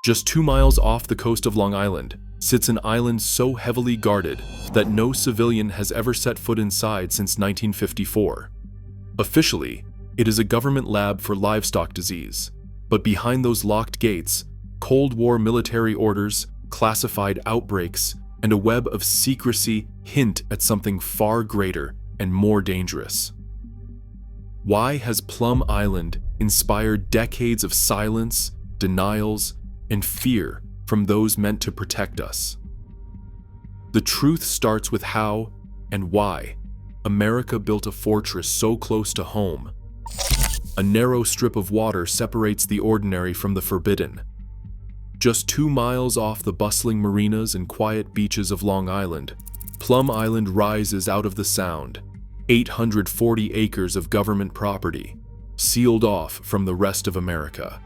Just 2 miles off the coast of Long Island sits an island so heavily guarded that no civilian has ever set foot inside since 1954. Officially, it is a government lab for livestock disease, but behind those locked gates, Cold War military orders, classified outbreaks, and a web of secrecy hint at something far greater and more dangerous. Why has Plum Island inspired decades of silence, denials, and fear from those meant to protect us? The truth starts with how and why America built a fortress so close to home. A narrow strip of water separates the ordinary from the forbidden. Just 2 miles off the bustling marinas and quiet beaches of Long Island, Plum Island rises out of the Sound, 840 acres of government property, sealed off from the rest of America.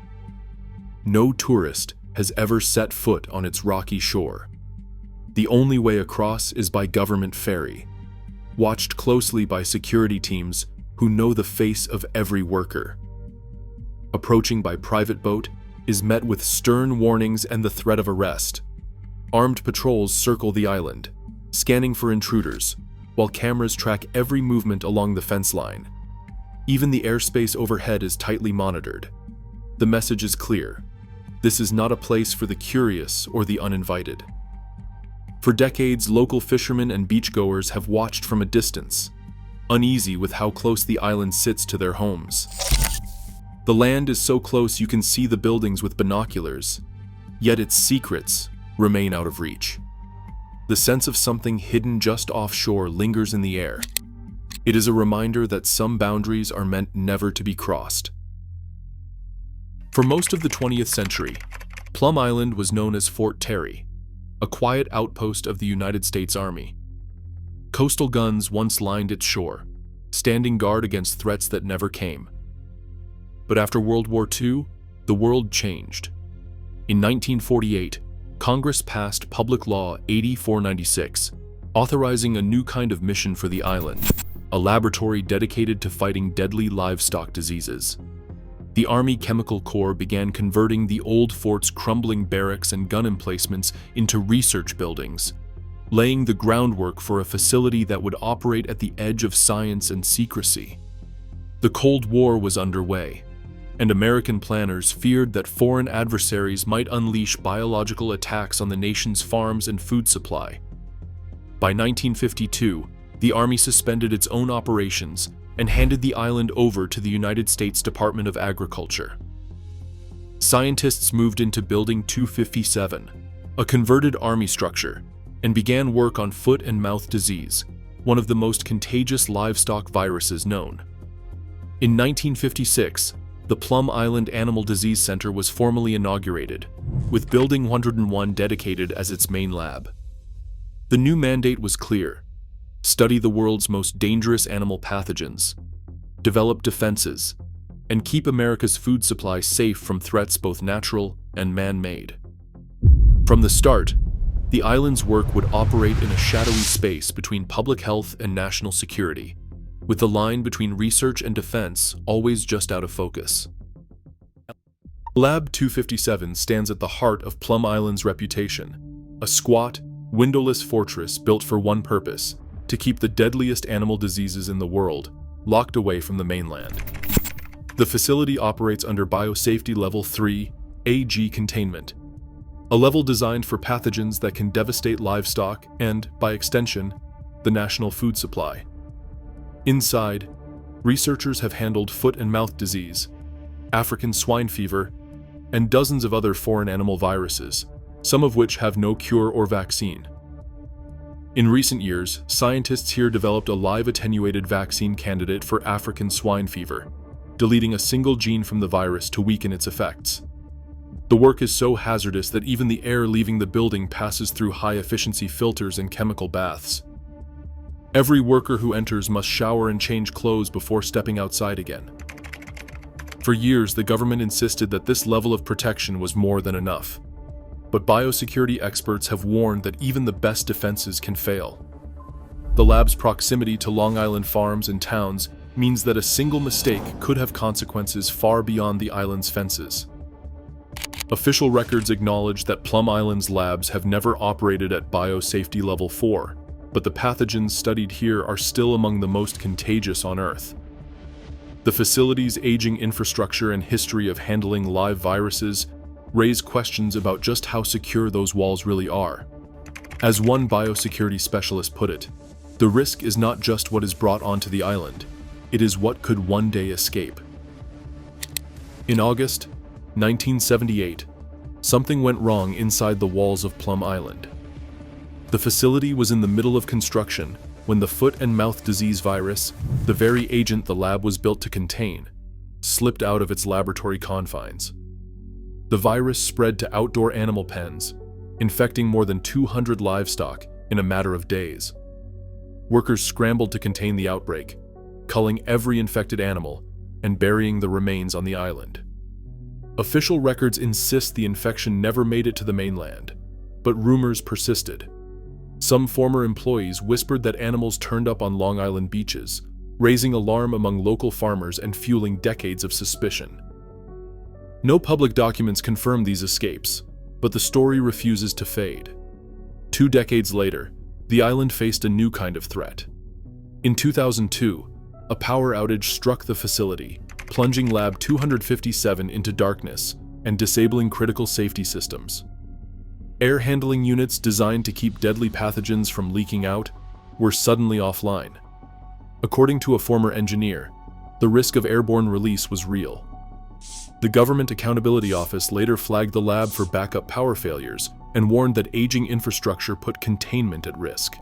No tourist has ever set foot on its rocky shore. The only way across is by government ferry, watched closely by security teams who know the face of every worker. Approaching by private boat is met with stern warnings and the threat of arrest. Armed patrols circle the island, scanning for intruders, while cameras track every movement along the fence line. Even the airspace overhead is tightly monitored. The message is clear: this is not a place for the curious or the uninvited. For decades, local fishermen and beachgoers have watched from a distance, uneasy with how close the island sits to their homes. The land is so close you can see the buildings with binoculars, yet its secrets remain out of reach. The sense of something hidden just offshore lingers in the air. It is a reminder that some boundaries are meant never to be crossed. For most of the 20th century, Plum Island was known as Fort Terry, a quiet outpost of the United States Army. Coastal guns once lined its shore, standing guard against threats that never came. But after World War II, the world changed. In 1948, Congress passed Public Law 8496, authorizing a new kind of mission for the island, a laboratory dedicated to fighting deadly livestock diseases. The Army Chemical Corps began converting the old fort's crumbling barracks and gun emplacements into research buildings, laying the groundwork for a facility that would operate at the edge of science and secrecy. The Cold War was underway, and American planners feared that foreign adversaries might unleash biological attacks on the nation's farms and food supply. By 1952, the Army suspended its own operations and handed the island over to the United States Department of Agriculture. Scientists moved into Building 257, a converted Army structure, and began work on foot and mouth disease, one of the most contagious livestock viruses known. In 1956, the Plum Island Animal Disease Center was formally inaugurated, with Building 101 dedicated as its main lab. The new mandate was clear: study the world's most dangerous animal pathogens, develop defenses, and keep America's food supply safe from threats both natural and man-made. From the start, the island's work would operate in a shadowy space between public health and national security, with the line between research and defense always just out of focus. Lab 257 stands at the heart of Plum Island's reputation, a squat, windowless fortress built for one purpose: to keep the deadliest animal diseases in the world locked away from the mainland. The facility operates under Biosafety Level 3 AG containment, a level designed for pathogens that can devastate livestock and, by extension, the national food supply. Inside, researchers have handled foot and mouth disease, African swine fever, and dozens of other foreign animal viruses, some of which have no cure or vaccine. In recent years, scientists here developed a live attenuated vaccine candidate for African swine fever, deleting a single gene from the virus to weaken its effects. The work is so hazardous that even the air leaving the building passes through high-efficiency filters and chemical baths. Every worker who enters must shower and change clothes before stepping outside again. For years, the government insisted that this level of protection was more than enough. But biosecurity experts have warned that even the best defenses can fail. The lab's proximity to Long Island farms and towns means that a single mistake could have consequences far beyond the island's fences. Official records acknowledge that Plum Island's labs have never operated at biosafety level 4, but the pathogens studied here are still among the most contagious on Earth. The facility's aging infrastructure and history of handling live viruses raise questions about just how secure those walls really are. As one biosecurity specialist put it, the risk is not just what is brought onto the island, it is what could one day escape. In August 1978, something went wrong inside the walls of Plum Island. The facility was in the middle of construction when the foot and mouth disease virus, the very agent the lab was built to contain, slipped out of its laboratory confines. The virus spread to outdoor animal pens, infecting more than 200 livestock in a matter of days. Workers scrambled to contain the outbreak, culling every infected animal and burying the remains on the island. Official records insist the infection never made it to the mainland, but rumors persisted. Some former employees whispered that animals turned up on Long Island beaches, raising alarm among local farmers and fueling decades of suspicion. No public documents confirm these escapes, but the story refuses to fade. 2 decades later, the island faced a new kind of threat. In 2002, a power outage struck the facility, plunging Lab 257 into darkness and disabling critical safety systems. Air handling units designed to keep deadly pathogens from leaking out were suddenly offline. According to a former engineer, the risk of airborne release was real. The Government Accountability Office later flagged the lab for backup power failures and warned that aging infrastructure put containment at risk.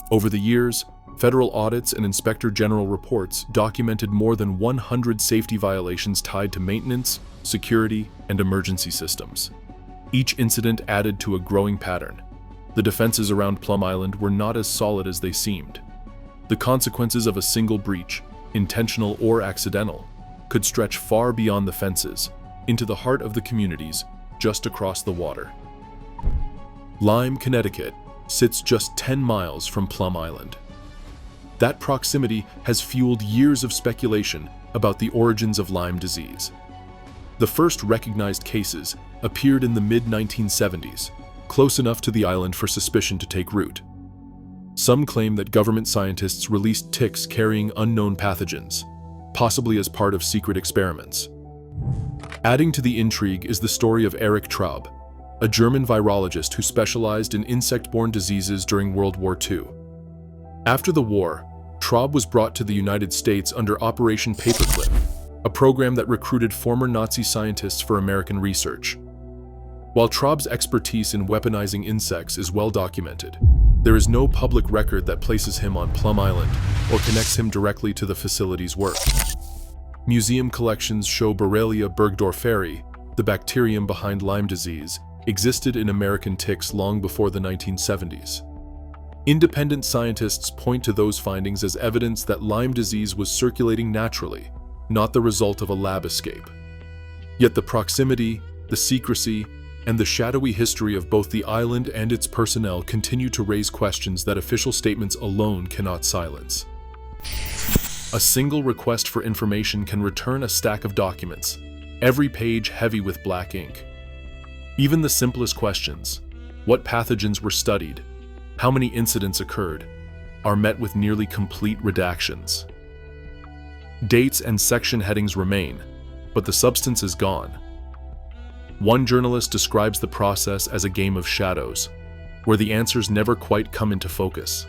Over the years, federal audits and Inspector General reports documented more than 100 safety violations tied to maintenance, security, and emergency systems. Each incident added to a growing pattern. The defenses around Plum Island were not as solid as they seemed. The consequences of a single breach, intentional or accidental, could stretch far beyond the fences, into the heart of the communities just across the water. Lyme, Connecticut, sits just 10 miles from Plum Island. That proximity has fueled years of speculation about the origins of Lyme disease. The first recognized cases appeared in the mid-1970s, close enough to the island for suspicion to take root. Some claim that government scientists released ticks carrying unknown pathogens, possibly as part of secret experiments. Adding to the intrigue is the story of Erich Traub, a German virologist who specialized in insect-borne diseases during World War II. After the war, Traub was brought to the United States under Operation Paperclip, a program that recruited former Nazi scientists for American research. While Traub's expertise in weaponizing insects is well documented, there is no public record that places him on Plum Island or connects him directly to the facility's work. Museum collections show Borrelia burgdorferi, the bacterium behind Lyme disease, existed in American ticks long before the 1970s. Independent scientists point to those findings as evidence that Lyme disease was circulating naturally, not the result of a lab escape. Yet the proximity, the secrecy, and the shadowy history of both the island and its personnel continue to raise questions that official statements alone cannot silence. A single request for information can return a stack of documents, every page heavy with black ink. Even the simplest questions, what pathogens were studied, how many incidents occurred, are met with nearly complete redactions. Dates and section headings remain, but the substance is gone. One journalist describes the process as a game of shadows, where the answers never quite come into focus.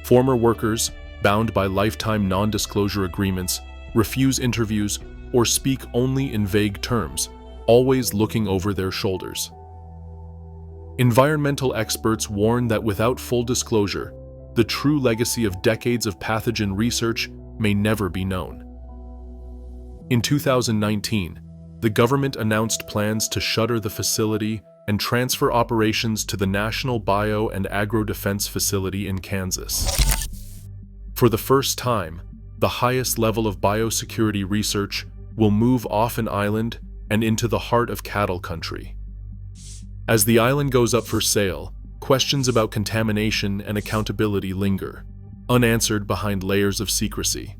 Former workers, bound by lifetime non-disclosure agreements, refuse interviews or speak only in vague terms, always looking over their shoulders. Environmental experts warn that without full disclosure, the true legacy of decades of pathogen research may never be known. In 2019, the government announced plans to shutter the facility and transfer operations to the National Bio and Agro Defense Facility in Kansas. For the first time, the highest level of biosecurity research will move off an island and into the heart of cattle country. As the island goes up for sale, questions about contamination and accountability linger, unanswered behind layers of secrecy.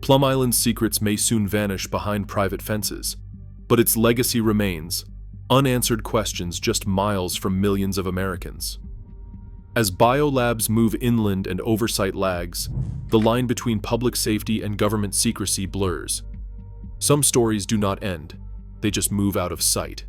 Plum Island's secrets may soon vanish behind private fences, But its legacy remains, unanswered questions just miles from millions of Americans. As biolabs move inland and oversight lags, the line between public safety and government secrecy blurs. Some stories do not end, they just move out of sight.